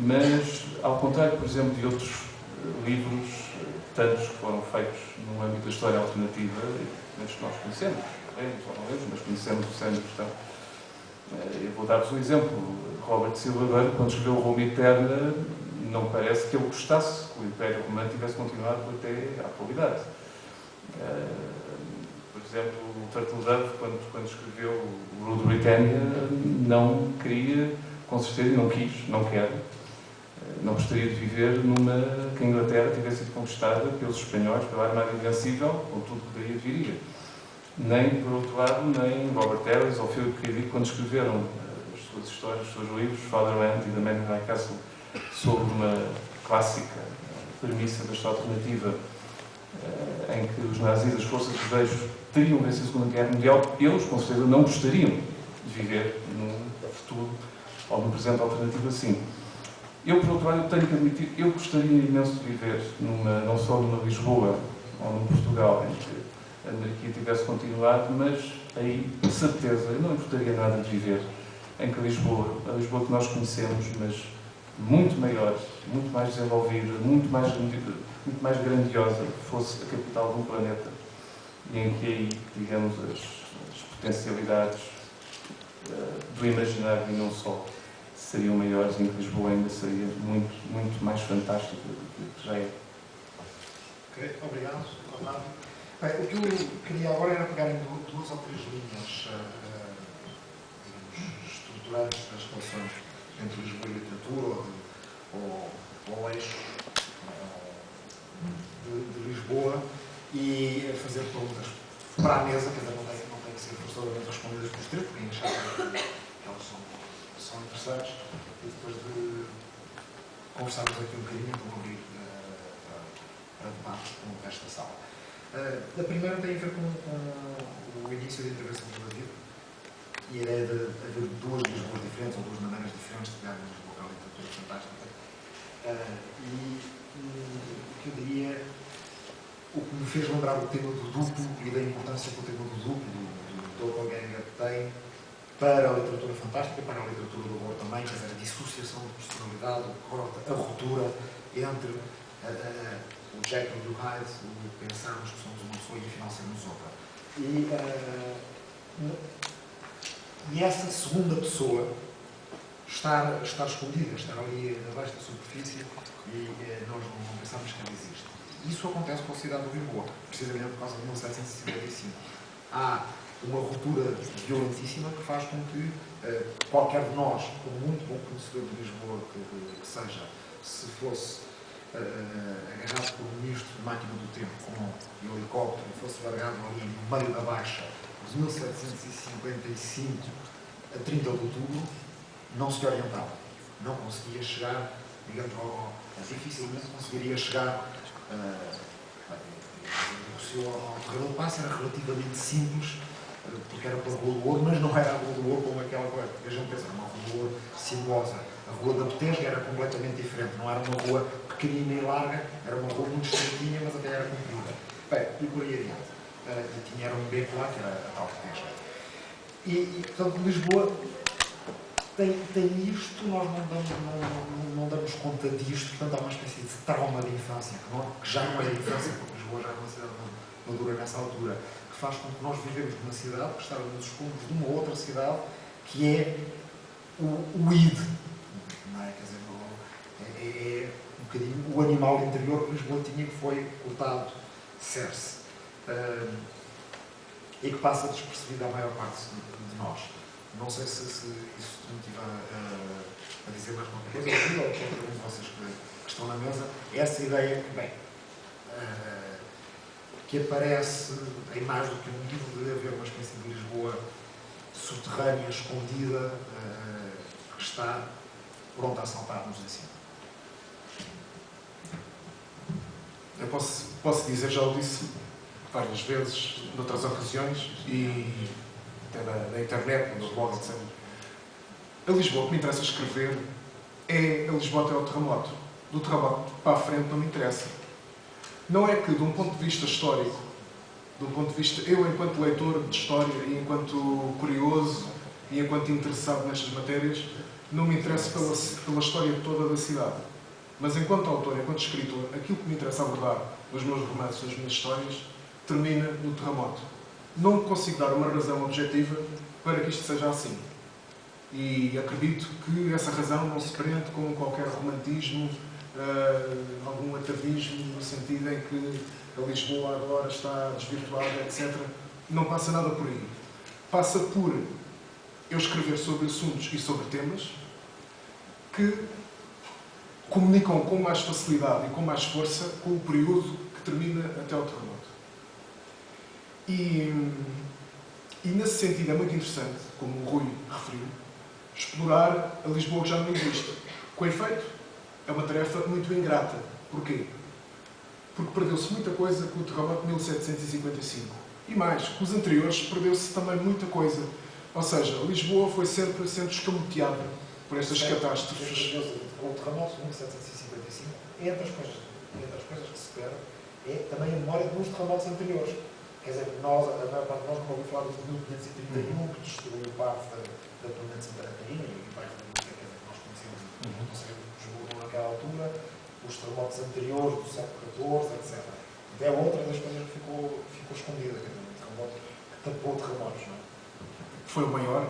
mas, ao contrário, por exemplo, de outros livros, tantos que foram feitos no âmbito da história alternativa, mas que nós conhecemos, ou não lemos, mas conhecemos o cerne da questão. Eu vou dar-vos um exemplo. Robert Silverberg, quando escreveu Roma Eterna, não parece que ele gostasse que o Império Romano tivesse continuado até à atualidade. Por exemplo, o Turtle Dove, quando escreveu o Rule Britannia, não queria, com certeza, não quis, não quer, não gostaria de viver numa que a Inglaterra tivesse sido conquistada pelos espanhóis, pela Armada Invencível, com tudo que daí viria. Nem, por outro lado, nem Robert Ellis ou Philip K. Dick, quando escreveram as suas histórias, os seus livros, Fatherland e The Man in High Castle, sobre uma clássica premissa da história alternativa, em que os nazis, as forças de desejo, teriam vencido a Segunda Guerra Mundial, eles, com certeza, não gostariam de viver num futuro ou num presente alternativo assim. Eu, por outro lado, tenho que admitir, eu gostaria imenso de viver não só numa Lisboa ou num Portugal em que a monarquia tivesse continuado, mas aí, de certeza, eu não gostaria nada de viver em que a Lisboa que nós conhecemos, mas muito maior, muito mais desenvolvida, muito mais grandiosa, fosse a capital de um planeta e em que aí, digamos, as potencialidades do imaginário e não só seriam maiores, em que Lisboa ainda seria muito, muito mais fantástica do que já é. Ok, obrigado. Bem, o que eu queria agora era pegar em duas ou três linhas estruturantes das relações entre Lisboa e literatura, ou eixo de Lisboa, e fazer perguntas para a mesa, quer dizer, não tem que ser forçosamente respondidas pelos três, porque achava que elas são interessantes, e depois de conversarmos aqui um bocadinho, então abrir para debate com o resto da sala. A primeira tem a ver com o início da intervenção do David e a ideia de haver duas Lisboas diferentes, ou duas maneiras diferentes de pegar na Lisboa para a literatura fantástica. E o que eu diria, o que me fez lembrar o tema do duplo e da importância que o tema do duplo, do doppelganger, tem para a literatura fantástica, para a literatura do horror também, quer dizer, a dissociação de personalidade, a ruptura entre o Jekyll e o Hyde, o pensarmos que somos uma pessoa e afinal sermos outra. E essa segunda pessoa estar escondida, estar ali abaixo da superfície e nós não pensamos que ela existe. Isso acontece com a cidade de Lisboa, precisamente por causa de 1755. Há uma ruptura violentíssima que faz com que qualquer de nós, como muito bom conhecedor de Lisboa que seja, se fosse agarrado por um ministro de máquina do tempo com um helicóptero e fosse largado ali no meio da baixa de 1755 a 30 de outubro, não se orientava. Não conseguia chegar, digamos, dificilmente conseguiria chegar. O seu corredor de passe era relativamente simples, porque era pela Rua do Ouro, mas não era a Rua do Ouro como aquela coisa. A gente pensa, era uma Rua do Ouro sinuosa. A Rua da Betesga era completamente diferente. Não era uma rua pequenina e larga, era uma rua muito estreitinha, mas até era comprida. Bem, e por aí adiante. E tinha um beco lá, que era a tal Betesga. E, portanto, Lisboa tem isto, nós não damos conta disto, portanto, há uma espécie de trauma de infância, que já não é de infância, porque Lisboa já é uma cidade madura nessa altura, que faz com que nós vivemos numa cidade que está nos escombros de uma outra cidade, que é o id. Não é? Quer dizer, é um bocadinho o animal interior que Lisboa tinha, que foi cortado, cerce, e que passa despercebido à maior parte de nós. Não sei se isso te motiva a dizer mais qualquer coisa, ou qualquer um de vocês que estão na mesa, essa ideia que, bem, que aparece em mais do que um livro, de haver uma espécie de Lisboa subterrânea, escondida, que está pronta a saltar-nos em cima. Eu posso dizer, já o disse várias vezes, noutras ocasiões, e até na internet, nos blogs, etc. A Lisboa que me interessa escrever é a Lisboa até ao terremoto. Do terremoto para a frente não me interessa. Não é que, de um ponto de vista histórico, de um ponto de vista, eu enquanto leitor de história e enquanto curioso, e enquanto interessado nestas matérias, não me interesso pela história toda da cidade. Mas enquanto autor, enquanto escritor, aquilo que me interessa abordar nos meus romances, nas minhas histórias, termina no terremoto. Não consigo dar uma razão objetiva para que isto seja assim. E acredito que essa razão não se prende com qualquer romantismo, algum atavismo, no sentido em que a Lisboa agora está desvirtuada, etc. Não passa nada por aí. Passa por eu escrever sobre assuntos e sobre temas que comunicam com mais facilidade e com mais força com o período que termina até ao terremoto. E nesse sentido é muito interessante, como o Rui referiu, explorar a Lisboa que já não existe. Com efeito, é uma tarefa muito ingrata. Porquê? Porque perdeu-se muita coisa com o terremoto de 1755. E mais, com os anteriores perdeu-se também muita coisa. Ou seja, Lisboa foi sempre sendo escamoteada por estas catástrofes. Com o terremoto de 1755, entre as coisas que se perde, é também a memória de uns terremotos anteriores. Quer dizer, a maior parte de nós não ouviu falar do 1531, que destruiu parte da Torre de Santa Catarina e o bairro da Lúcia, quer dizer, que nós conhecemos, não sei, desbordou naquela altura, os terremotos anteriores do século XIV, etc. É outra das coisas que ficou escondida, quer dizer, um terremoto que tapou terremotos, não é? Foi o maior,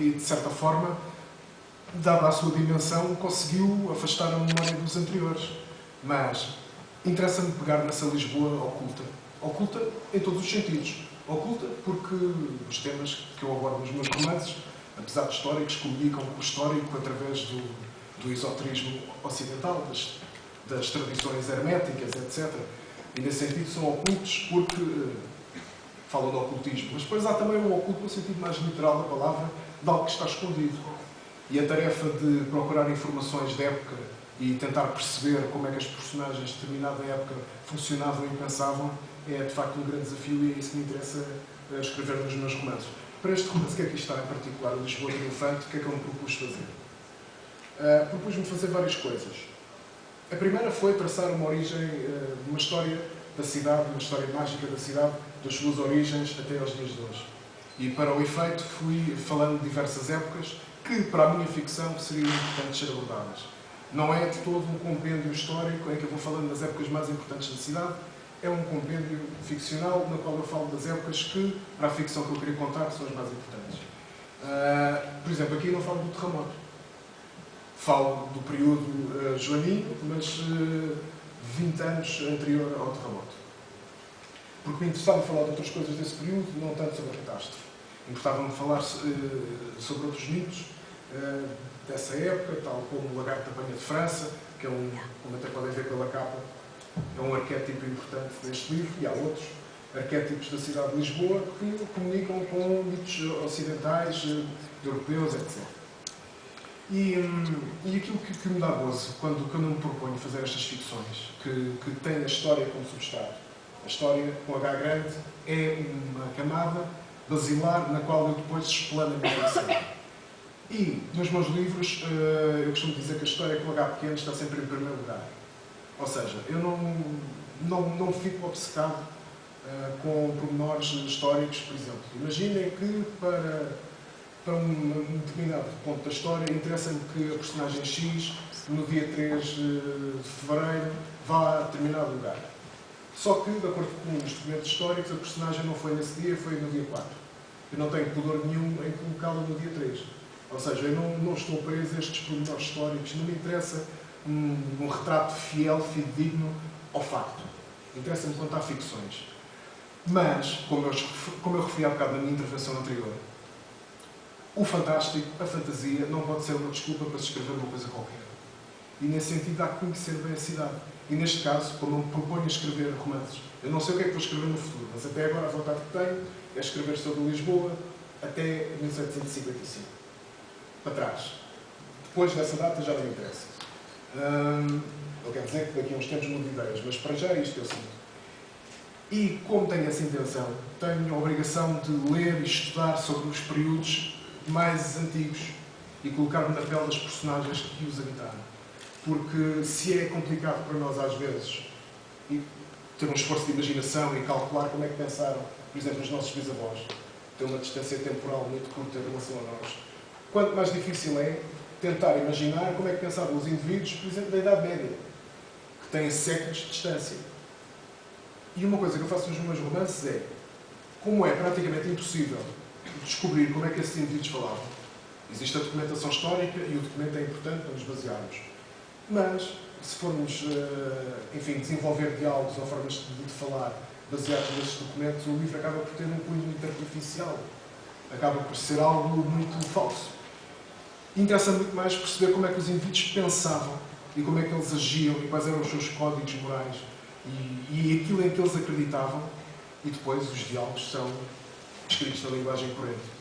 e de certa forma, dada a sua dimensão, conseguiu afastar a memória dos anteriores. Mas interessa-me pegar nessa Lisboa oculta. Oculta em todos os sentidos. Oculta porque os temas que eu abordo nos meus romances, apesar de históricos, comunicam com o histórico através do esoterismo ocidental, das tradições herméticas, etc. E nesse sentido são ocultos porque falam do ocultismo. Mas depois há também o oculto no sentido mais literal da palavra, de algo que está escondido. E a tarefa de procurar informações da época e tentar perceber como é que as personagens de determinada época funcionavam e pensavam é, de facto, um grande desafio e é isso que me interessa escrever nos meus romances. Para este romance que aqui está, em particular, o Lisboa Triunfante, o que é que eu me propus fazer? Propus-me fazer várias coisas. A primeira foi traçar uma origem, uma história da cidade, uma história mágica da cidade, das suas origens até aos dias de hoje. E, para o efeito, fui falando de diversas épocas que, para a minha ficção, seriam importantes ser abordadas. Não é de todo um compêndio histórico em que eu vou falando das épocas mais importantes da cidade, é um compêndio ficcional na qual eu falo das épocas que, para a ficção que eu queria contar, são as mais importantes. Por exemplo, aqui eu não falo do terremoto. Falo do período joanino, mas 20 anos anterior ao terremoto. Porque me interessava falar de outras coisas desse período, não tanto sobre a catástrofe. Importava-me falar sobre outros mitos dessa época, tal como o lagarto da Banha de França, que é como até podem ver pela capa, é um arquétipo importante deste livro, e há outros arquétipos da cidade de Lisboa que comunicam com mitos ocidentais, europeus, etc. E aquilo que me dá gozo quando eu me proponho fazer estas ficções, que têm a história como substrato, a história com H grande é uma camada basilar na qual eu depois explano a minha ficção. E nos meus livros eu costumo dizer que a história com H pequeno está sempre em primeiro lugar. Ou seja, eu não fico obcecado com pormenores históricos, por exemplo. Imaginem que para um determinado ponto da história interessa-me que a personagem X, no dia 3 de fevereiro, vá a determinado lugar. Só que, de acordo com os documentos históricos, a personagem não foi nesse dia, foi no dia 4. Eu não tenho pudor nenhum em colocá-la no dia 3. Ou seja, eu não estou preso a estes pormenores históricos, não me interessa um retrato fiel, fidedigno ao facto. Interessa-me contar ficções. Mas, como eu referi há bocado na minha intervenção anterior, o fantástico, a fantasia, não pode ser uma desculpa para se escrever uma coisa qualquer. E, nesse sentido, há que conhecer bem a cidade. E, neste caso, como eu me proponho a escrever romances, eu não sei o que é que vou escrever no futuro, mas até agora a vontade que tenho é escrever sobre Lisboa até 1755. Para trás. Depois dessa data já não me interessa. Não quer dizer que daqui a uns tempos mude ideias, mas para já é isto que eu sinto. E, como tenho essa intenção, tenho a obrigação de ler e estudar sobre os períodos mais antigos e colocar-me na pele das personagens que os habitaram. Porque se é complicado para nós, às vezes, ter um esforço de imaginação e calcular como é que pensaram, por exemplo, os nossos bisavós, tem uma distância temporal muito curta em relação a nós. Quanto mais difícil é tentar imaginar como é que pensavam os indivíduos, por exemplo, da Idade Média, que têm séculos de distância. E uma coisa que eu faço nos meus romances é, como é praticamente impossível descobrir como é que esses indivíduos falavam, existe a documentação histórica e o documento é importante para nos basearmos. Mas, se formos, enfim, desenvolver diálogos ou formas de falar baseados nesses documentos, o livro acaba por ter um cunho muito artificial. Acaba por ser algo muito falso. Interessa muito mais perceber como é que os indivíduos pensavam e como é que eles agiam e quais eram os seus códigos morais e aquilo em que eles acreditavam, e depois os diálogos são escritos na linguagem corrente.